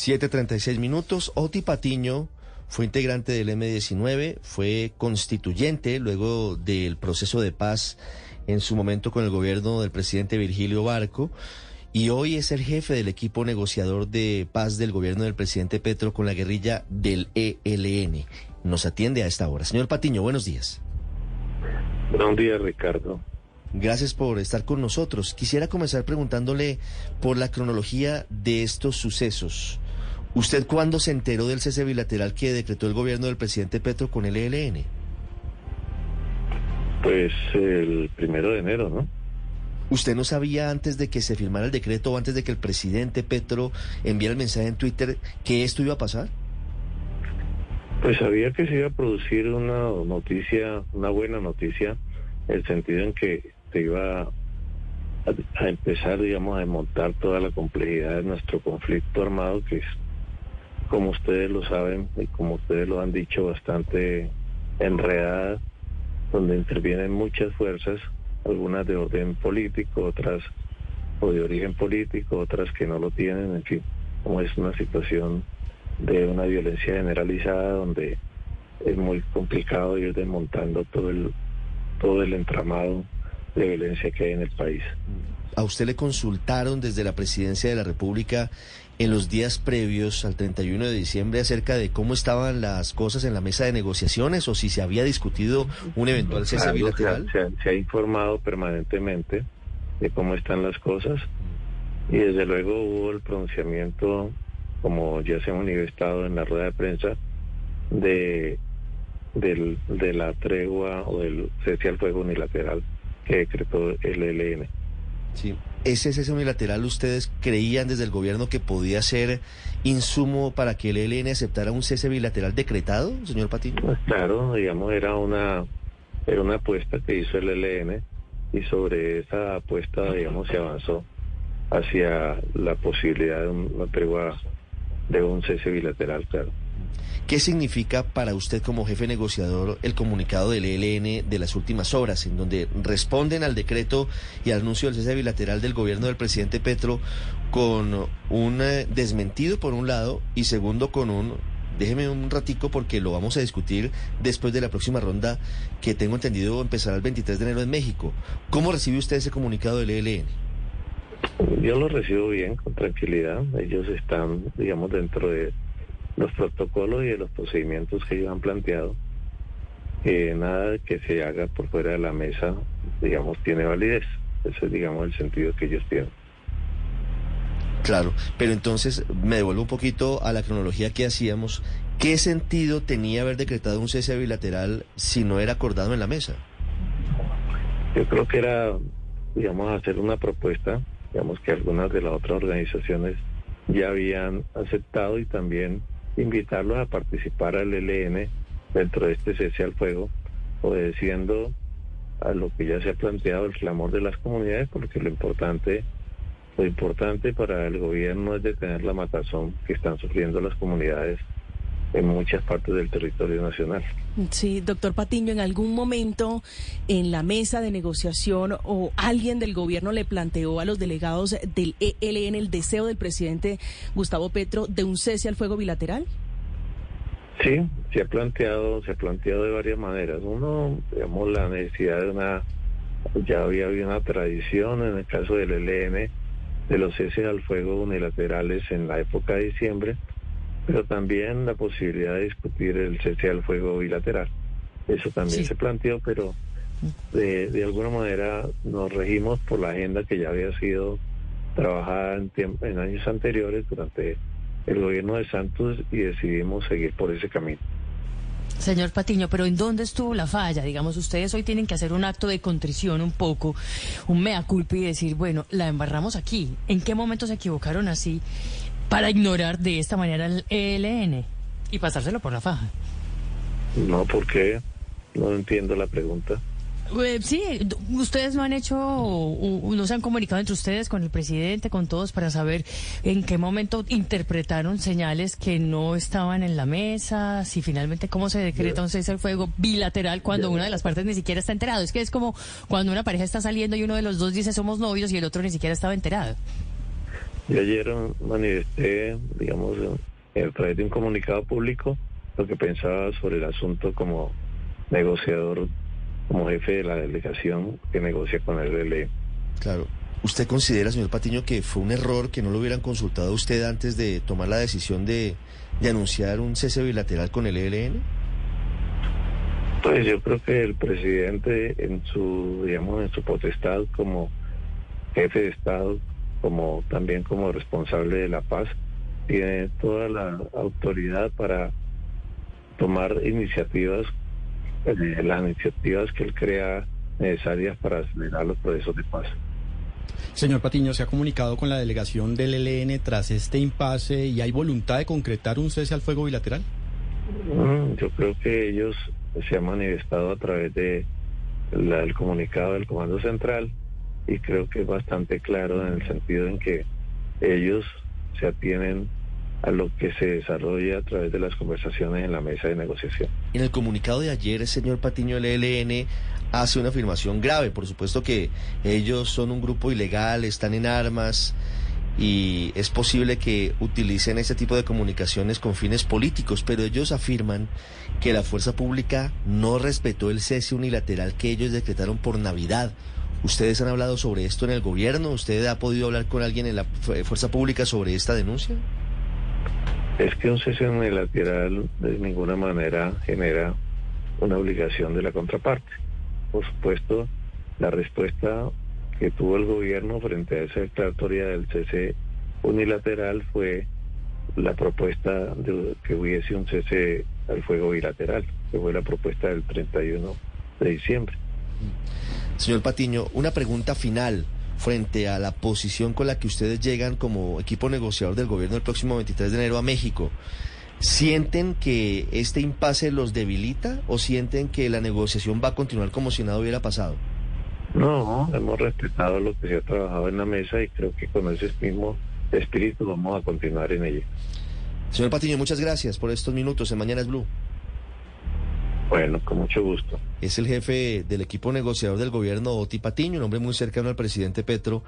7:36. Oti Patiño fue integrante del M-19, fue constituyente luego del proceso de paz en su momento con el gobierno del presidente Virgilio Barco, y hoy es el jefe del equipo negociador de paz del gobierno del presidente Petro con la guerrilla del ELN. Nos atiende a esta hora. Señor Patiño, buenos días. Buenos días, Ricardo. Gracias por estar con nosotros. Quisiera comenzar preguntándole por la cronología de estos sucesos. ¿Usted cuándo se enteró del cese bilateral que decretó el gobierno del presidente Petro con el ELN? Pues el 1 de enero, ¿no? ¿Usted no sabía antes de que se firmara el decreto o antes de que el presidente Petro enviara el mensaje en Twitter que esto iba a pasar? Pues sabía que se iba a producir una noticia, una buena noticia, en el sentido en que se iba a empezar, digamos, a desmontar toda la complejidad de nuestro conflicto armado, que es, como ustedes lo saben y como ustedes lo han dicho, bastante enredada, donde intervienen muchas fuerzas, algunas de orden político, otras o de origen político, otras que no lo tienen, en fin, como es una situación de una violencia generalizada donde es muy complicado ir desmontando todo el entramado de violencia que hay en el país. ¿A usted le consultaron desde la Presidencia de la República en los días previos al 31 de diciembre acerca de cómo estaban las cosas en la mesa de negociaciones o si se había discutido un eventual cese bilateral? Se ha informado permanentemente de cómo están las cosas y desde luego hubo el pronunciamiento, como ya se ha manifestado en la rueda de prensa, de la tregua o del cese al fuego unilateral que decretó el ELN. Sí. ¿Ese cese unilateral ustedes creían desde el gobierno que podía ser insumo para que el ELN aceptara un cese bilateral decretado, señor Patiño? Pues claro, digamos, era una apuesta que hizo el ELN y sobre esa apuesta, digamos, se avanzó hacia la posibilidad de una tregua, de un cese bilateral, claro. ¿Qué significa para usted como jefe negociador el comunicado del ELN de las últimas horas, en donde responden al decreto y al anuncio del cese bilateral del gobierno del presidente Petro con un desmentido por un lado y segundo con un, déjeme un ratico porque lo vamos a discutir después de la próxima ronda que tengo entendido empezará el 23 de enero en México? ¿Cómo recibe usted ese comunicado del ELN? Yo lo recibo bien, con tranquilidad. Ellos están, digamos, dentro de los protocolos y de los procedimientos que ellos han planteado. Nada que se haga por fuera de la mesa, digamos, tiene validez. Ese es, digamos, el sentido que ellos tienen. Claro, pero entonces me devuelvo un poquito a la cronología que hacíamos. ¿Qué sentido tenía haber decretado un cese bilateral si no era acordado en la mesa? Yo creo que era, digamos, hacer una propuesta, digamos, que algunas de las otras organizaciones ya habían aceptado y también invitarlos a participar al ELN dentro de este cese al fuego, obedeciendo a lo que ya se ha planteado, el clamor de las comunidades, porque lo importante para el gobierno es detener la matazón que están sufriendo las comunidades en muchas partes del territorio nacional. Sí, doctor Patiño, ¿en algún momento en la mesa de negociación o alguien del gobierno le planteó a los delegados del ELN el deseo del presidente Gustavo Petro de un cese al fuego bilateral? Sí, se ha planteado de varias maneras. Uno, digamos, la necesidad de ya había habido una tradición en el caso del ELN de los ceses al fuego unilaterales en la época de diciembre, pero también la posibilidad de discutir el cese al fuego bilateral. Eso también se planteó, pero de alguna manera nos regimos por la agenda que ya había sido trabajada en años anteriores durante el gobierno de Santos y decidimos seguir por ese camino. Señor Patiño, pero ¿en dónde estuvo la falla? Digamos, ustedes hoy tienen que hacer un acto de contrición un poco, un mea culpa y decir, bueno, la embarramos aquí. ¿En qué momento se equivocaron así para ignorar de esta manera el ELN y pasárselo por la faja? No, ¿por qué? No entiendo la pregunta. Sí, ustedes no han hecho, no se han comunicado entre ustedes con el presidente, con todos, para saber en qué momento interpretaron señales que no estaban en la mesa, si finalmente cómo se decreta un cese al fuego bilateral cuando una de las partes ni siquiera está enterado. Es que es como cuando una pareja está saliendo y uno de los dos dice somos novios y el otro ni siquiera estaba enterado. Yo ayer manifesté, digamos, a través de un comunicado público, lo que pensaba sobre el asunto como negociador, como jefe de la delegación que negocia con el ELN. Claro. ¿Usted considera, señor Patiño, que fue un error que no lo hubieran consultado a usted antes de tomar la decisión de anunciar un cese bilateral con el ELN? Pues yo creo que el presidente en su, digamos, en su potestad como jefe de Estado, como también como responsable de la paz, tiene toda la autoridad para tomar iniciativas, las iniciativas que él crea necesarias para acelerar los procesos de paz. Señor Patiño, ¿se ha comunicado con la delegación del ELN tras este impasse y hay voluntad de concretar un cese al fuego bilateral? Yo creo que ellos se han manifestado a través de el comunicado del Comando Central y creo que es bastante claro en el sentido en que ellos se atienen a lo que se desarrolla a través de las conversaciones en la mesa de negociación. En el comunicado de ayer, señor Patiño, el ELN hace una afirmación grave. Por supuesto que ellos son un grupo ilegal, están en armas y es posible que utilicen este tipo de comunicaciones con fines políticos, pero ellos afirman que la fuerza pública no respetó el cese unilateral que ellos decretaron por Navidad. ¿Ustedes han hablado sobre esto en el gobierno? ¿Usted ha podido hablar con alguien en la fuerza pública sobre esta denuncia? Es que un cese unilateral de ninguna manera genera una obligación de la contraparte. Por supuesto, la respuesta que tuvo el gobierno frente a esa declaratoria del cese unilateral fue la propuesta de que hubiese un cese al fuego bilateral, que fue la propuesta del 31 de diciembre. Señor Patiño, una pregunta final frente a la posición con la que ustedes llegan como equipo negociador del gobierno el próximo 23 de enero a México. ¿Sienten que este impasse los debilita o sienten que la negociación va a continuar como si nada hubiera pasado? No, hemos respetado lo que se ha trabajado en la mesa y creo que con ese mismo espíritu vamos a continuar en ella. Señor Patiño, muchas gracias por estos minutos en Mañanas Blue. Bueno, con mucho gusto. Es el jefe del equipo negociador del gobierno, Oti Patiño, un hombre muy cercano al presidente Petro.